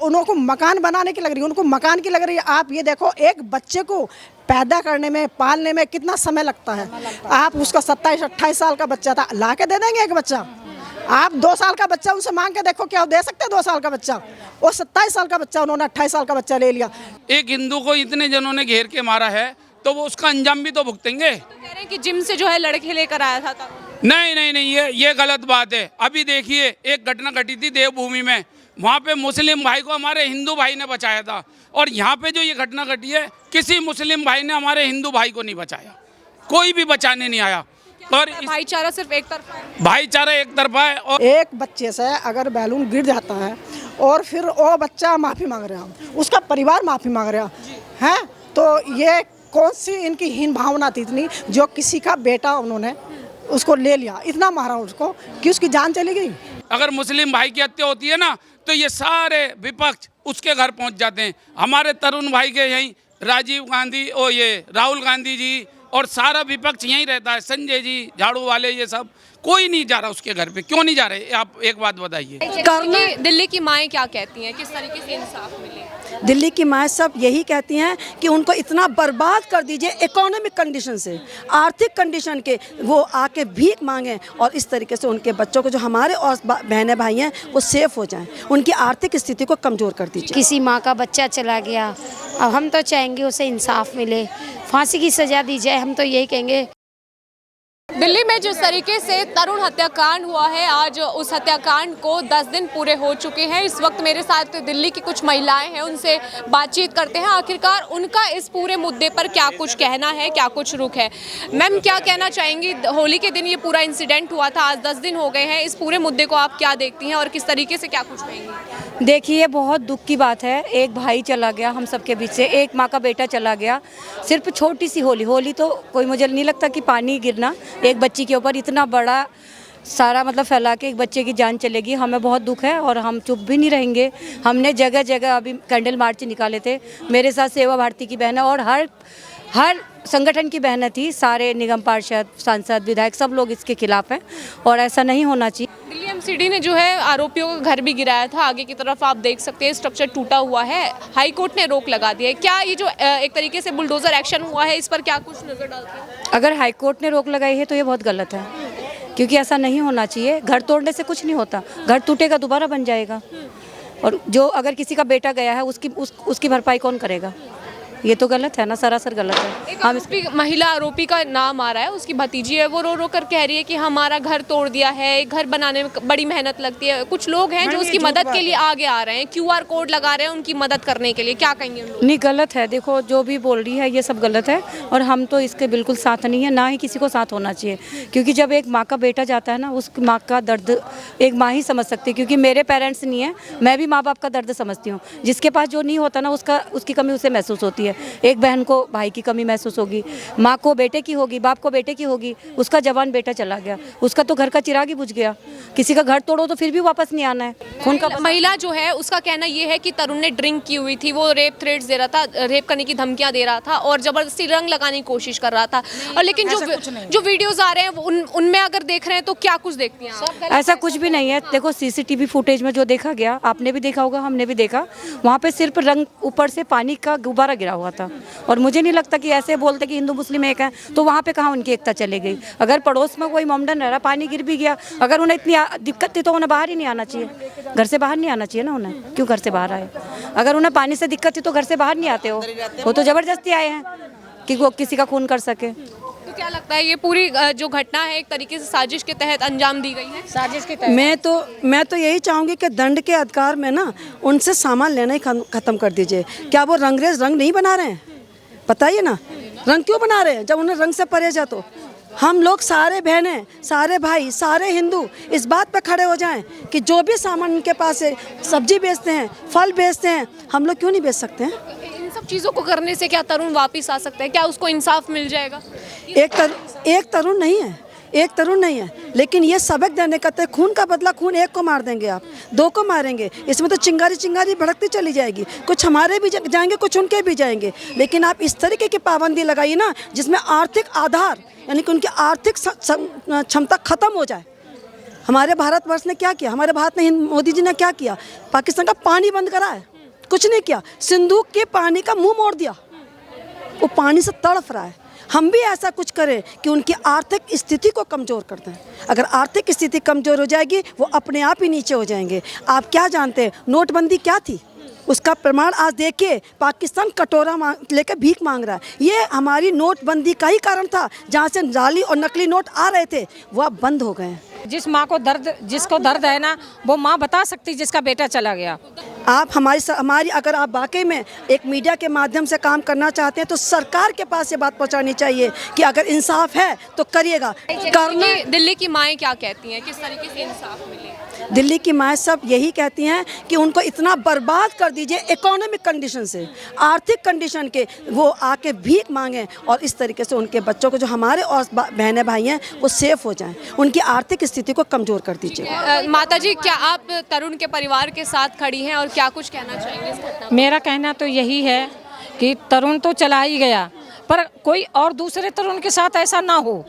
उनको मकान बनाने की लग रही है, उनको मकान की लग रही है। आप ये देखो, एक बच्चे को पैदा करने में, पालने में कितना समय लगता है। आप उसका 27-28 साल का बच्चा था, ला के दे देंगे एक बच्चा? आप 2 साल का बच्चा उनसे मांग के देखो, क्या दे सकते हैं 2 साल का बच्चा? वो 27 साल का बच्चा, उन्होंने 28 साल का बच्चा ले लिया। एक हिंदू को इतने जनों ने घेर के मारा है तो वो उसका अंजाम भी तो भुगतेंगे। तो कह रहे हैं कि जिम से जो है लड़के लेकर आया था तरुण। नहीं नहीं नहीं, ये गलत बात है। अभी देखिए, एक घटना घटी थी देवभूमि में, वहाँ पे मुस्लिम भाई को हमारे हिंदू भाई ने बचाया था, और यहाँ पे जो ये घटना घटी है, किसी मुस्लिम भाई ने हमारे हिंदू भाई को नहीं बचाया, कोई भी बचाने नहीं आया। और भाईचारा सिर्फ एक तरफा है। भाईचारा एक तरफा है। और एक बच्चे से अगर बैलून गिर जाता है और फिर वो बच्चा माफ़ी मांग रहा है, उसका परिवार माफ़ी मांग रहा है, तो ये कौन सी इनकी हीन भावना थी इतनी, जो किसी का बेटा उन्होंने उसको ले लिया, इतना मारा उसको कि उसकी जान चली गई। अगर मुस्लिम भाई की हत्या होती है ना, तो ये सारे विपक्ष उसके घर पहुंच जाते हैं। हमारे तरुण भाई के यहीं राजीव गांधी और ये राहुल गांधी जी और सारा विपक्ष यहीं रहता है, संजय जी, झाड़ू वाले, ये सब कोई नहीं जा रहा उसके घर पे। क्यों नहीं जा रहे, आप एक बात बताइए। दिल्ली की माएँ क्या कहती हैं, किस तरीके से इंसाफ मिले? दिल्ली की माँ सब यही कहती हैं कि उनको इतना बर्बाद कर दीजिए इकोनॉमिक कंडीशन से, आर्थिक कंडीशन के, वो आके भीख मांगें और इस तरीके से उनके बच्चों को, जो हमारे और बहनें भाई हैं, वो सेफ हो जाएं, उनकी आर्थिक स्थिति को कमज़ोर कर दीजिए। किसी माँ का बच्चा चला गया, अब हम तो चाहेंगे उसे इंसाफ मिले, फांसी की सज़ा दी जाए, हम तो यही कहेंगे। दिल्ली में जिस तरीके से तरुण हत्याकांड हुआ है, आज उस हत्याकांड को 10 दिन पूरे हो चुके हैं। इस वक्त मेरे साथ दिल्ली की कुछ महिलाएं हैं, उनसे बातचीत करते हैं, आखिरकार उनका इस पूरे मुद्दे पर क्या कुछ कहना है, क्या कुछ रुख है। मैम, क्या कहना चाहेंगी? होली के दिन ये पूरा इंसिडेंट हुआ था, आज 10 दिन हो गए हैं, इस पूरे मुद्दे को आप क्या देखती हैं और किस तरीके से क्या कुछ कहेंगी? देखिए, बहुत दुख की बात है, एक भाई चला गया हम सबके बीच से, एक माँ का बेटा चला गया। सिर्फ छोटी सी होली तो कोई, मुझे नहीं लगता कि पानी गिरना एक बच्ची के ऊपर इतना बड़ा सारा मतलब फैला के एक बच्चे की जान चलेगी, हमें बहुत दुख है और हम चुप भी नहीं रहेंगे। हमने जगह जगह अभी कैंडल मार्च निकाले थे, मेरे साथ सेवा भारती की बहन और हर संगठन की बहनें थी, सारे निगम पार्षद, सांसद, विधायक, सब लोग इसके खिलाफ हैं और ऐसा नहीं होना चाहिए। दिल्ली एमसीडी ने जो है आरोपियों का घर भी गिराया था, आगे की तरफ आप देख सकते हैं स्ट्रक्चर टूटा हुआ है, हाई कोर्ट ने रोक लगा दी है। क्या ये जो एक तरीके से बुलडोजर एक्शन हुआ है, इस पर क्या कुछ नजर डालते हैं? अगर हाई कोर्ट ने रोक लगाई है तो ये बहुत गलत है, क्योंकि ऐसा नहीं होना चाहिए। घर तोड़ने से कुछ नहीं होता, घर टूटेगा दोबारा बन जाएगा, और जो अगर किसी का बेटा गया है उसकी भरपाई कौन करेगा? ये तो गलत है ना, सरासर गलत है। हम महिला आरोपी का नाम आ रहा है, उसकी भतीजी है, वो रो रो कर कह रही है कि हमारा घर तोड़ दिया है, घर बनाने में बड़ी मेहनत लगती है। कुछ लोग हैं जो उसकी मदद के लिए आगे आ रहे हैं, QR कोड लगा रहे हैं उनकी मदद करने के लिए, क्या कहेंगे? नहीं, गलत है। देखो, जो भी बोल रही है ये सब गलत है और हम तो इसके बिल्कुल साथ नहीं है, ना ही किसी को साथ होना चाहिए, क्योंकि जब एक माँ का बेटा जाता है ना, उस माँ का दर्द एक माँ ही समझ सकती है, क्योंकि मेरे पेरेंट्स नहीं है, मैं भी माँ बाप का दर्द समझती हूँ। जिसके पास जो नहीं होता ना, उसकी कमी उसे महसूस होती है। एक बहन को भाई की कमी महसूस होगी, माँ को बेटे की होगी, बाप को बेटे की होगी। उसका जवान बेटा चला गया, उसका तो घर का चिराग ही बुझ गया। किसी का घर तोड़ो तो फिर भी वापस नहीं आना है। खून का महिला जो है उसका कहना ये है कि तरुण ने ड्रिंक की हुई थी, वो रेप थ्रेट्स दे रहा था, रेप करने की धमकियां दे रहा था और जबरदस्ती रंग लगाने की कोशिश कर रहा था। और लेकिन जो वीडियोज आ रहे हैं उनमें अगर देख रहे हैं तो क्या कुछ देखती हैं? ऐसा कुछ भी नहीं है। देखो, CCTV फुटेज में जो देखा गया, आपने भी देखा होगा, हमने भी देखा, वहाँ पे सिर्फ रंग, ऊपर से पानी का गुब्बारा गिरा हुआ था। और मुझे नहीं लगता कि ऐसे बोलते कि हिंदू मुस्लिम एक है, तो वहाँ पे कहाँ उनकी एकता चली गई? अगर पड़ोस में कोई मोमडन रह रहा, पानी गिर भी गया, अगर उन्हें इतनी दिक्कत थी तो उन्हें बाहर ही नहीं आना चाहिए, घर से बाहर नहीं आना चाहिए ना। उन्हें क्यों घर से बाहर आए? अगर उन्हें पानी से दिक्कत थी तो घर से बाहर नहीं आते हो, वो तो ज़बरदस्ती आए हैं कि वो किसी का खून कर सके। तो क्या लगता है ये पूरी जो घटना है एक तरीके से साजिश के तहत अंजाम दी गई है? साजिश के तहत मैं तो यही चाहूँगी कि दंड के अधिकार में ना उनसे सामान लेना ही खत्म कर दीजिए। क्या वो रंगरेज रंग नहीं बना रहे हैं? बताइए ना, रंग क्यों बना रहे हैं जब उन्हें रंग से परहेज है? तो हम लोग सारे बहनें, सारे भाई, सारे हिंदू इस बात पे खड़े हो जाएं कि जो भी सामान उनके पास है, सब्जी बेचते हैं, फल बेचते हैं, हम लोग क्यों नहीं बेच सकते हैं? इन सब चीज़ों को करने से क्या तरुण वापस आ सकता है? क्या उसको इंसाफ मिल जाएगा? एक तरुण नहीं है, एक तरुण नहीं है, लेकिन ये सबक देने का तो खून का बदला खून एक को मार देंगे आप, दो को मारेंगे, इसमें तो चिंगारी भड़कती चली जाएगी। कुछ हमारे भी जाएंगे, कुछ उनके भी जाएंगे, लेकिन आप इस तरीके की पाबंदी लगाइए ना जिसमें आर्थिक आधार यानी कि उनकी आर्थिक क्षमता खत्म हो जाए। हमारे भारतवर्ष ने क्या किया? हमारे भारत में मोदी जी ने क्या किया? पाकिस्तान का पानी बंद करा है। कुछ नहीं किया, सिंदूक के पानी का मुंह मोड़ दिया, वो पानी से तड़फ रहा है। हम भी ऐसा कुछ करें कि उनकी आर्थिक स्थिति को कमज़ोर कर दें। अगर आर्थिक स्थिति कमज़ोर हो जाएगी वो अपने आप ही नीचे हो जाएंगे। आप क्या जानते हैं नोटबंदी क्या थी? उसका प्रमाण आज देखिए, पाकिस्तान कटोरा लेकर भीख मांग रहा है। ये हमारी नोटबंदी का ही कारण था, जहाँ से जाली और नकली नोट आ रहे थे वो अब बंद हो गए हैं। जिसको दर्द है ना, वो माँ बता सकती जिसका बेटा चला गया। आप हमारी अगर आप वाकई में एक मीडिया के माध्यम से काम करना चाहते हैं तो सरकार के पास ये बात पहुंचानी चाहिए कि अगर इंसाफ है तो करिएगा। दिल्ली की माएँ क्या कहती हैं, किस तरीके से इंसाफ मिले? दिल्ली की माएँ सब यही कहती हैं कि उनको इतना बर्बाद कर दीजिए इकोनॉमिक कंडीशन से, आर्थिक कंडीशन के, वो आके भीख मांगें और इस तरीके से उनके बच्चों को, जो हमारे और बहनें भाई हैं, वो सेफ हो जाएं, उनकी आर्थिक स्थिति को कमज़ोर कर दीजिए। माता जी, क्या आप तरुण के परिवार के साथ खड़ी हैं और क्या कुछ कहना चाहेंगे इस घटना पर? मेरा कहना तो यही है कि तरुण तो चला ही गया, पर कोई और दूसरे तरुण के साथ ऐसा ना हो,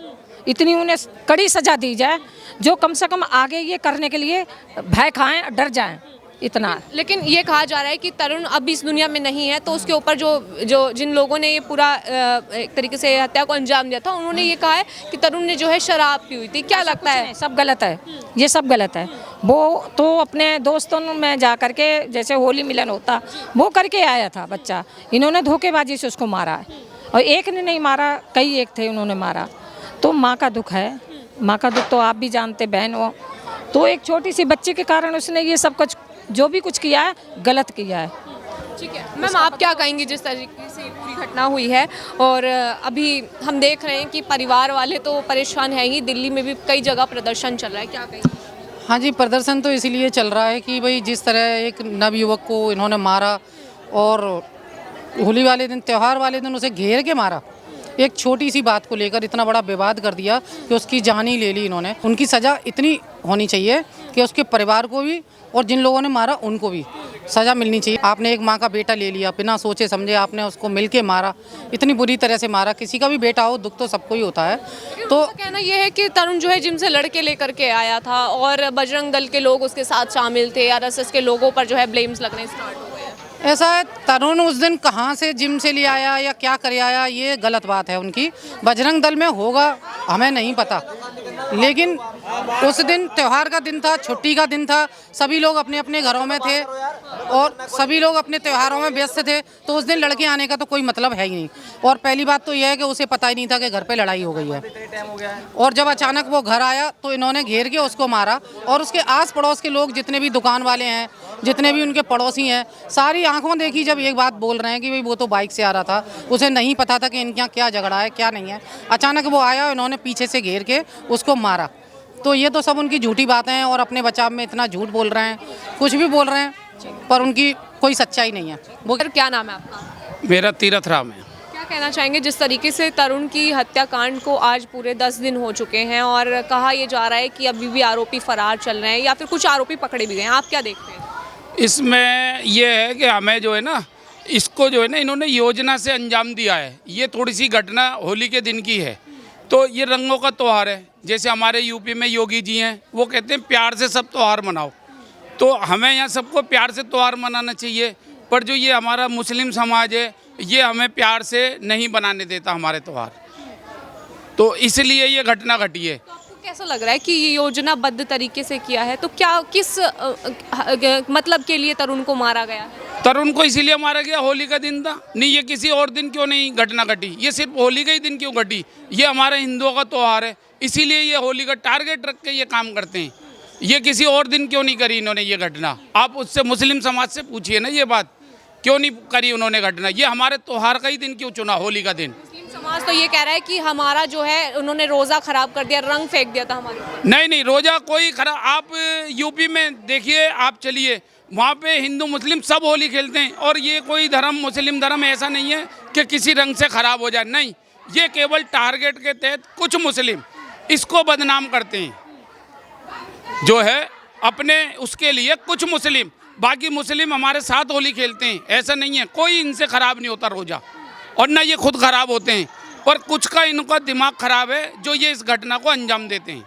इतनी उन्हें कड़ी सज़ा दी जाए जो कम से कम आगे ये करने के लिए भय खाएं, डर जाएं, इतना। लेकिन ये कहा जा रहा है कि तरुण अब इस दुनिया में नहीं है, तो उसके ऊपर जो जिन लोगों ने ये पूरा एक तरीके से हत्या को अंजाम दिया था, उन्होंने ये कहा है कि तरुण ने जो है शराब पी हुई थी। क्या लगता है? सब गलत है, ये सब गलत है। वो तो अपने दोस्तों में जा करके, जैसे होली मिलन होता, वो करके आया था बच्चा। इन्होंने धोखेबाजी से उसको मारा है, और एक ने नहीं मारा, कई एक थे उन्होंने मारा। तो माँ का दुख है, माँ का दुख तो आप भी जानते बहन हो। तो एक छोटी सी बच्ची के कारण उसने ये सब कुछ, जो भी कुछ किया है, गलत किया है। ठीक है मैम, आप क्या कहेंगी जिस तरीके से पूरी घटना हुई है? और अभी हम देख रहे हैं कि परिवार वाले तो परेशान है ही, दिल्ली में भी कई जगह प्रदर्शन चल रहा है, क्या कहेंगे? हाँ जी, प्रदर्शन तो इसीलिए चल रहा है कि भाई जिस तरह एक नवयुवक को इन्होंने मारा और होली वाले दिन, त्यौहार वाले दिन उसे घेर के मारा, एक छोटी सी बात को लेकर इतना बड़ा विवाद कर दिया कि उसकी जान ही ले ली इन्होंने। उनकी सज़ा इतनी होनी चाहिए कि उसके परिवार को भी और जिन लोगों ने मारा उनको भी सज़ा मिलनी चाहिए। आपने एक माँ का बेटा ले लिया, बिना सोचे समझे आपने उसको मिल के मारा, इतनी बुरी तरह से मारा। किसी का भी बेटा हो, दुख तो सबको ही होता है। तो कहना यह है कि तरुण जो है जिम से लड़के लेकर के आया था और बजरंग दल के लोग उसके साथ शामिल थे, आरएसएस के लोगों पर जो है ब्लेम्स लगने स्टार्ट हो गए। ऐसा है, तरुण उस दिन कहाँ से जिम से ले आया या क्या कर आया, ये गलत बात है उनकी। बजरंग दल में होगा हमें नहीं पता, लेकिन उस दिन त्यौहार का दिन था, छुट्टी का दिन था, सभी लोग अपने अपने घरों में थे और सभी लोग अपने त्योहारों में व्यस्त थे। तो उस दिन लड़के आने का तो कोई मतलब है ही नहीं। और पहली बात तो यह है कि उसे पता ही नहीं था कि घर पे लड़ाई हो गई है, और जब अचानक वो घर आया तो इन्होंने घेर के उसको मारा। और उसके आस पड़ोस के लोग, जितने भी दुकान वाले हैं, जितने भी उनके पड़ोसी हैं, सारी आंखों देखी जब एक बात बोल रहे हैं कि भाई वो तो बाइक से आ रहा था, उसे नहीं पता था कि इनके यहाँ क्या झगड़ा है क्या नहीं है। अचानक वो आया, इन्होंने पीछे से घेर के उसको मारा। तो ये तो सब उनकी झूठी बातें हैं और अपने बचाव में इतना झूठ बोल रहे हैं, कुछ भी बोल रहे हैं, पर उनकी कोई सच्चाई नहीं है। वो क्या नाम है आपका? मेरा तीरथ राम है। क्या कहना चाहेंगे जिस तरीके से तरुण की हत्याकांड को आज पूरे 10 दिन हो चुके हैं और कहा यह जा रहा है कि अभी भी आरोपी फरार चल रहे हैं या फिर कुछ आरोपी पकड़े भी गए हैं, आप क्या देखते हैं? इसमें यह है कि हमें जो है ना, इसको जो है ना, इन्होंने योजना से अंजाम दिया है। ये थोड़ी सी घटना होली के दिन की है, तो ये रंगों का त्यौहार है। जैसे हमारे यूपी में योगी जी हैं, वो कहते हैं प्यार से सब त्यौहार मनाओ, तो हमें यहाँ सबको प्यार से त्यौहार मनाना चाहिए। पर जो ये हमारा मुस्लिम समाज है, ये हमें प्यार से नहीं बनाने देता हमारे त्यौहार, तो इसलिए ये घटना घटी है। कैसा लग रहा है कि ये योजनाबद्ध तरीके से किया है? तो क्या किस मतलब के लिए तरुण को मारा गया है? तरुण को इसीलिए मारा गया, होली का दिन था। नहीं, ये किसी और दिन क्यों नहीं घटना घटी? ये सिर्फ होली का ही दिन क्यों घटी? ये हमारे हिंदुओं का त्यौहार है, इसीलिए ये होली का टारगेट रख के ये काम करते हैं। ये किसी और दिन क्यों नहीं करी इन्होंने ये घटना? आप उससे मुस्लिम समाज से पूछिए ना, ये बात क्यों नहीं करी उन्होंने घटना? ये हमारे त्यौहार का ही दिन क्यों चुना, होली का दिन? समाज तो ये कह रहा है कि हमारा जो है उन्होंने रोज़ा खराब कर दिया, रंग फेंक दिया था हमारे ऊपर। नहीं, रोज़ा कोई खराब, आप यूपी में देखिए, आप चलिए, वहाँ पे हिंदू मुस्लिम सब होली खेलते हैं। और ये कोई धर्म, मुस्लिम धर्म ऐसा नहीं है कि किसी रंग से ख़राब हो जाए, नहीं। ये केवल टारगेट के तहत कुछ मुस्लिम इसको बदनाम करते हैं, जो है अपने उसके लिए कुछ मुस्लिम, बाकी मुस्लिम हमारे साथ होली खेलते हैं, ऐसा नहीं है। कोई इनसे ख़राब नहीं होता रोज़ा, और ना ये खुद ख़राब होते हैं, पर कुछ का इनका दिमाग ख़राब है जो ये इस घटना को अंजाम देते हैं।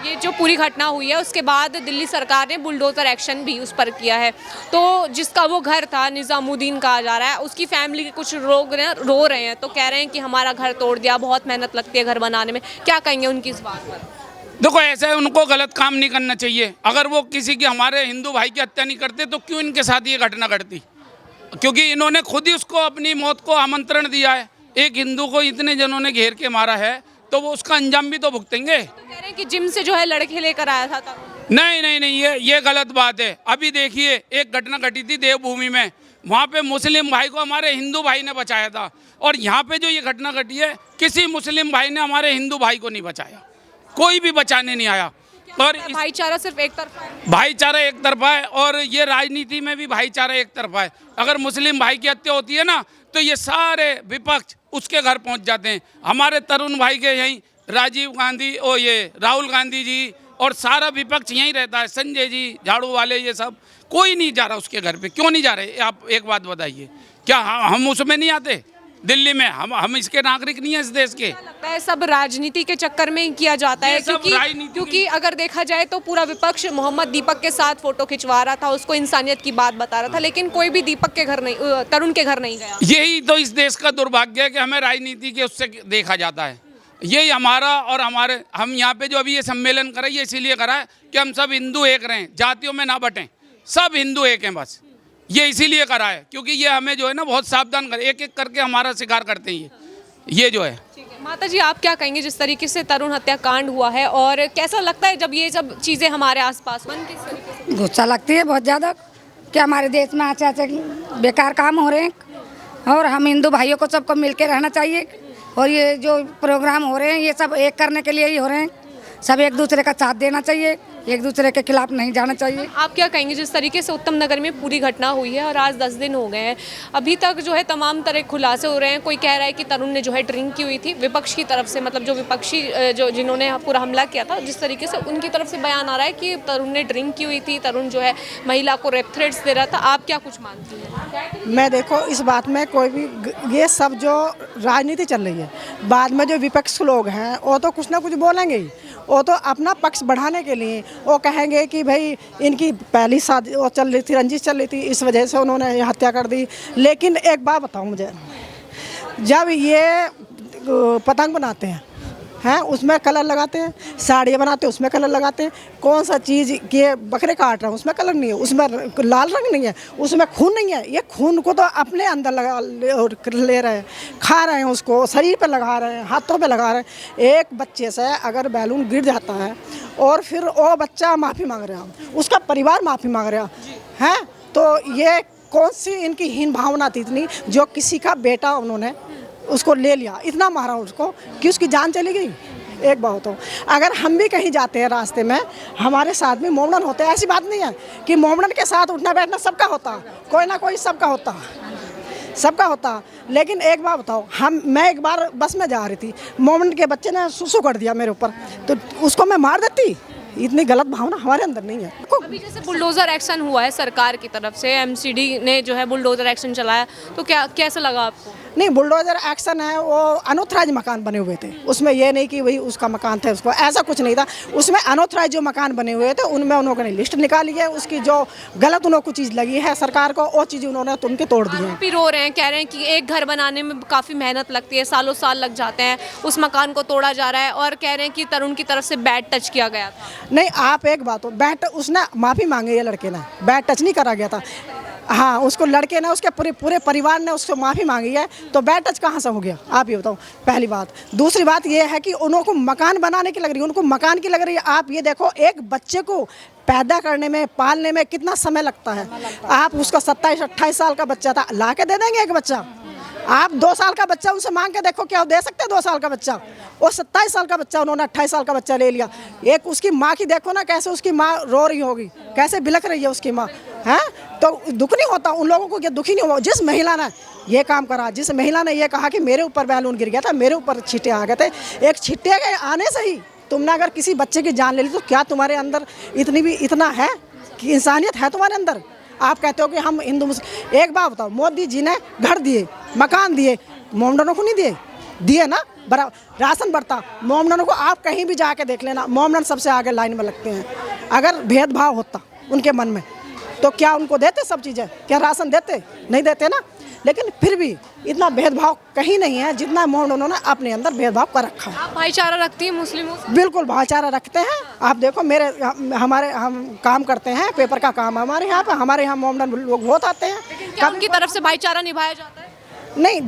ये जो पूरी घटना हुई है उसके बाद दिल्ली सरकार ने बुलडोजर एक्शन भी उस पर किया है। तो जिसका वो घर था, निज़ामुद्दीन कहा जा रहा है, उसकी फैमिली के कुछ लोग रो रहे हैं, तो कह रहे हैं कि हमारा घर तोड़ दिया, बहुत मेहनत लगती है घर बनाने में। क्या कहेंगे उनकी इस बात पर? देखो, ऐसे उनको गलत काम नहीं करना चाहिए। अगर वो किसी की, हमारे हिंदू भाई की हत्या नहीं करते तो क्यों इनके साथ ये घटना घटती? क्योंकि इन्होंने खुद ही उसको अपनी मौत को आमंत्रण दिया है। एक हिंदू को इतने जनों ने घेर के मारा है तो वो उसका अंजाम भी तो भुगतेंगे। तो कह रहे हैं कि जिम से जो है लड़के लेकर आया था तरुण। नहीं, ये गलत बात है। अभी देखिए, एक घटना घटी थी देवभूमि में, वहाँ पे मुस्लिम भाई को हमारे हिंदू भाई ने बचाया था, और यहाँ पे जो ये घटना घटी है, किसी मुस्लिम भाई ने हमारे हिंदू भाई को नहीं बचाया, कोई भी बचाने नहीं आया। और भाईचारा सिर्फ एक तरफा है। भाईचारा एक तरफा है, और ये राजनीति में भी भाईचारा एक तरफा है। अगर मुस्लिम भाई की हत्या होती है ना तो ये सारे विपक्ष उसके घर पहुंच जाते हैं। हमारे तरुण भाई के यहीं राजीव गांधी और ये राहुल गांधी जी और सारा विपक्ष यहीं रहता है, संजय जी, झाड़ू वाले, ये सब कोई नहीं जा रहा उसके घर पे। क्यों नहीं जा रहे? आप एक बात बताइए, क्या हम उसमें नहीं आते? दिल्ली में हम इसके नागरिक नहीं है इस देश के? लगता है सब राजनीति के चक्कर में ही किया जाता है, क्योंकि अगर देखा जाए तो पूरा विपक्ष मोहम्मद दीपक के साथ फोटो खिंचवा रहा था, उसको इंसानियत की बात बता रहा था, लेकिन कोई भी दीपक के घर नहीं, तरुण के घर नहीं गया। यही तो इस देश का दुर्भाग्य है कि हमें राजनीति के उससे देखा जाता है। यही हमारा और हम यहाँ पे जो अभी ये सम्मेलन करा, ये इसीलिए करा है कि हम सब हिंदू एक रहें, जातियों में ना बटें, सब हिंदू एक हैं बस। ये इसीलिए करा है क्योंकि ये हमें जो है ना बहुत सावधान कर, एक एक करके हमारा शिकार करते हैं ये जो है। ठीक है माता जी, आप क्या कहेंगे जिस तरीके से तरुण हत्याकांड हुआ है, और कैसा लगता है जब ये सब चीज़ें हमारे आसपास? मन किस तरीके से? गुस्सा लगती है बहुत ज़्यादा कि हमारे देश में अच्छे बेकार काम हो रहे हैं, और हम हिंदू भाइयों को सबको मिल के रहना चाहिए, और ये जो प्रोग्राम हो रहे हैं ये सब एक करने के लिए ही हो रहे हैं। सब एक दूसरे का साथ देना चाहिए, एक दूसरे के खिलाफ नहीं जाना चाहिए। आप क्या कहेंगे जिस तरीके से उत्तम नगर में पूरी घटना हुई है और आज 10 दिन हो गए हैं, अभी तक जो है तमाम तरह खुलासे हो रहे हैं। कोई कह रहा है कि तरुण ने जो है ड्रिंक की हुई थी, विपक्ष की तरफ से, मतलब जो विपक्षी जो जिन्होंने पूरा हमला किया था, जिस तरीके से उनकी तरफ से बयान आ रहा है कि तरुण ने ड्रिंक की हुई थी, तरुण जो है महिला को रेप थ्रेट्स दे रहा था। आप क्या कुछ मानती हैं? मैं देखो इस बात में कोई भी, ये सब जो राजनीति चल रही है, बाद में जो विपक्ष लोग हैं वो तो कुछ ना कुछ बोलेंगे ही। वो तो अपना पक्ष बढ़ाने के लिए वो कहेंगे कि भाई इनकी पहली शादी वो चल रही थी, रंजिश चल रही थी, इस वजह से उन्होंने ये हत्या कर दी। लेकिन एक बात बताऊं मुझे, जब ये पतंग बनाते हैं उसमें कलर लगाते हैं, साड़ियाँ बनाते हैं उसमें कलर लगाते हैं, कौन सा चीज़ के बकरे काट रहे हैं उसमें कलर नहीं है, उसमें लाल रंग नहीं है, उसमें खून नहीं है। ये खून को तो अपने अंदर ले रहे हैं, खा रहे हैं, उसको शरीर पे लगा रहे हैं, हाथों पे लगा रहे हैं। एक बच्चे से अगर बैलून गिर जाता है और फिर वो बच्चा माफ़ी मांग रहा है, उसका परिवार माफ़ी मांग रहा है, तो ये कौन सी इनकी हीन भावना थी इतनी, जो किसी का बेटा उन्होंने उसको ले लिया, इतना मारा उसको कि उसकी जान चली गई। एक बात हो, अगर हम भी कहीं जाते हैं रास्ते में, हमारे साथ में मोमडन होते हैं, ऐसी बात नहीं है कि मोमडन के साथ उठना बैठना सबका होता, कोई ना कोई सबका होता। लेकिन एक बात बताओ, मैं एक बार बस में जा रही थी, मोमडन के बच्चे ने सुसु कर दिया मेरे ऊपर, तो उसको मैं मार देती? इतनी गलत भावना हमारे अंदर नहीं है। अभी जैसे बुलडोजर एक्शन हुआ है सरकार की तरफ से, एमसीडी ने जो है बुलडोजर एक्शन चलाया, तो कैसा लगा आपको? नहीं, बुलडोजर एक्शन है, वो अनऑथराइज मकान बने हुए थे, उसमें ये नहीं कि वही उसका मकान था, उसको ऐसा कुछ नहीं था। उसमें अनऑथराइज जो मकान बने हुए थे उनमें उन्होंने लिस्ट निकाली है, उसकी जो गलत उनको चीज़ लगी है सरकार को, वो चीज़ उन्होंने तो उनके तोड़ दी है। भी रो रहे हैं, कह रहे हैं कि एक घर बनाने में काफ़ी मेहनत लगती है, सालों साल लग जाते हैं, उस मकान को तोड़ा जा रहा है, और कह रहे हैं कि तरुण की तरफ से बैड टच किया गया था। नहीं, आप एक बात हो, बैड उसने माफ़ी मांगी है, लड़के ने बैड टच नहीं करा गया था। हाँ, उसको लड़के ने, उसके पूरे परिवार ने उसको माफ़ी मांगी है, तो बैड टच कहाँ से हो गया आप ये बताओ, पहली बात। दूसरी बात ये है कि उनको मकान बनाने की लग रही है, उनको मकान की लग रही है। आप ये देखो, एक बच्चे को पैदा करने में, पालने में कितना समय लगता है। आप उसका 27-28 साल का बच्चा था, ला के दे देंगे एक बच्चा? आप 2 साल का बच्चा उनसे मांग के देखो, क्या दे सकते हैं 2 साल का बच्चा? वो 27 साल का बच्चा, उन्होंने 28 साल का बच्चा ले लिया। एक उसकी माँ की देखो ना, कैसे उसकी माँ रो रही होगी, कैसे बिलख रही है उसकी माँ, हैं? तो दुख नहीं होता उन लोगों को? क्या दुखी नहीं हुआ? जिस महिला ने ये काम करा, जिस महिला ने ये कहा कि मेरे ऊपर बैलून गिर गया था, मेरे ऊपर छींटे आ गए थे, एक छींटे के आने से ही तुमने अगर किसी बच्चे की जान ले ली, तो क्या तुम्हारे अंदर इतना है कि इंसानियत है तुम्हारे अंदर? आप कहते हो कि हम हिंदू मुस्लिम। एक बात बताओ, मोदी जी ने घर दिए, मकान दिए, मोमडनों को नहीं दिए? दिए ना, बराबर राशन बढ़ता। मोमडनों को आप कहीं भी जाके देख लेना, मोमडन सबसे आगे लाइन में लगते हैं। अगर भेदभाव होता उनके मन में तो क्या उनको देते सब चीज़ें? क्या राशन देते? नहीं देते ना। लेकिन फिर भी इतना भेदभाव कहीं नहीं है जितना मोमडनों ने अपने अंदर भेदभाव कर रखा है। आप भाईचारा रखती हैं मुस्लिमों से? बिल्कुल भाईचारा रखते हैं। आप देखो हम काम करते हैं, पेपर का काम है हमारे यहाँ पे, हमारे यहाँ मोमडन लोग बहुत आते हैं। क्या उनकी तरफ से भाईचारा निभाया जाता है? नहीं,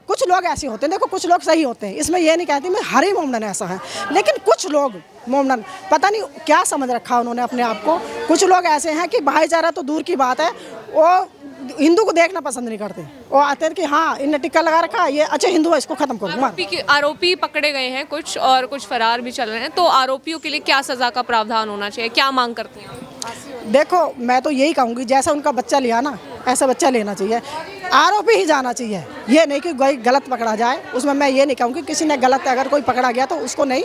कुछ लोग ऐसे होते हैं, देखो कुछ लोग सही होते हैं, इसमें ये नहीं कहती मैं हर ही मोमडन ऐसा है, लेकिन कुछ लोग मोमडन पता नहीं क्या समझ रखा उन्होंने अपने आप को। कुछ लोग ऐसे हैं कि भाईचारा तो दूर की बात है, वो हिंदू को देखना पसंद नहीं करते। वो आते हैं कि हाँ इनने टिक्का लगा रखा है, ये अच्छा हिंदू है, इसको खत्म करो। आरोपी पकड़े गए हैं कुछ और कुछ फरार भी चल रहे हैं, तो आरोपियों के लिए क्या सजा का प्रावधान होना चाहिए, क्या मांग करती हैं? देखो मैं तो यही कहूँगी, जैसा उनका बच्चा लिया ना ऐसा बच्चा लेना चाहिए, आरोपी ही जाना चाहिए। ये नहीं कि कोई गलत पकड़ा जाए, उसमें मैं ये नहीं कहूँगी किसी ने गलत, अगर कोई पकड़ा गया तो उसको नहीं,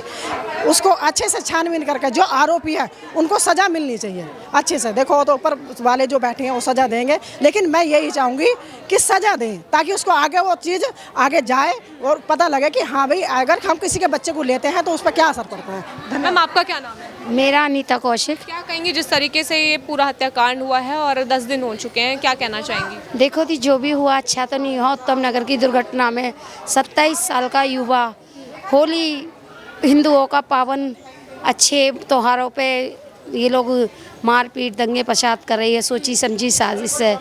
उसको अच्छे से छानबीन करके जो आरोपी है उनको सज़ा मिलनी चाहिए अच्छे से। देखो तो ऊपर वाले जो बैठे हैं वो सज़ा देंगे, लेकिन मैं यही चाहूँगी कि सज़ा दें ताकि उसको आगे वो चीज़ आगे जाए और पता लगे कि हाँ भाई अगर हम किसी के बच्चे को लेते हैं तो उस पर क्या असर पड़ता है। मैम आपका क्या नाम है? मेरा अनीता कौशिक। क्या कहेंगे जिस तरीके से ये पूरा हत्याकांड हुआ है और 10 दिन हो चुके हैं, क्या कहना चाहेंगी? देखो जी, जो भी हुआ अच्छा तो नहीं हुआ। उत्तम नगर की दुर्घटना में 27 साल का युवा होली हिंदुओं का पावन अच्छे त्योहारों पे ये लोग मारपीट दंगे फसाद कर रही है, सोची समझी साजिश से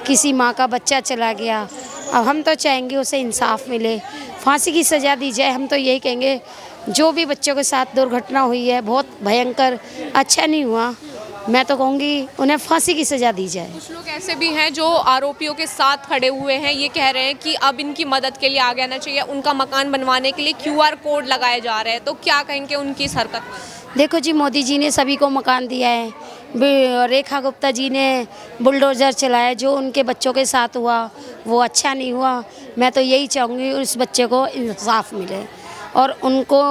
किसी माँ का बच्चा चला गया। अब हम तो चाहेंगे उसे इंसाफ मिले, फांसी की सज़ा दी जाए। हम तो यही कहेंगे जो भी बच्चों के साथ दुर्घटना हुई है बहुत भयंकर, अच्छा नहीं हुआ। मैं तो कहूँगी उन्हें फांसी की सज़ा दी जाए। कुछ लोग ऐसे भी हैं जो आरोपियों के साथ खड़े हुए हैं, ये कह रहे हैं कि अब इनकी मदद के लिए आगे आना चाहिए, उनका मकान बनवाने के लिए QR कोड लगाए जा रहे हैं, तो क्या कहेंगे उनकी इस हरकत पर? देखो जी, मोदी जी ने सभी को मकान दिया है, रेखा गुप्ता जी ने बुलडोज़र चलाया, जो उनके बच्चों के साथ हुआ वो अच्छा नहीं हुआ। मैं तो यही चाहूँगी उस बच्चे को इंसाफ मिले और उनको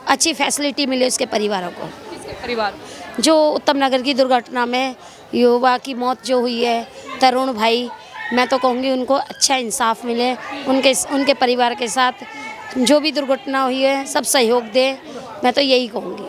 अच्छी फैसिलिटी मिले उसके परिवारों को। किसके परिवार? जो उत्तम नगर की दुर्घटना में युवा की मौत जो हुई है, तरुण भाई, मैं तो कहूँगी उनको अच्छा इंसाफ मिले, उनके परिवार के साथ जो भी दुर्घटना हुई है सब सहयोग दें, मैं तो यही कहूँगी।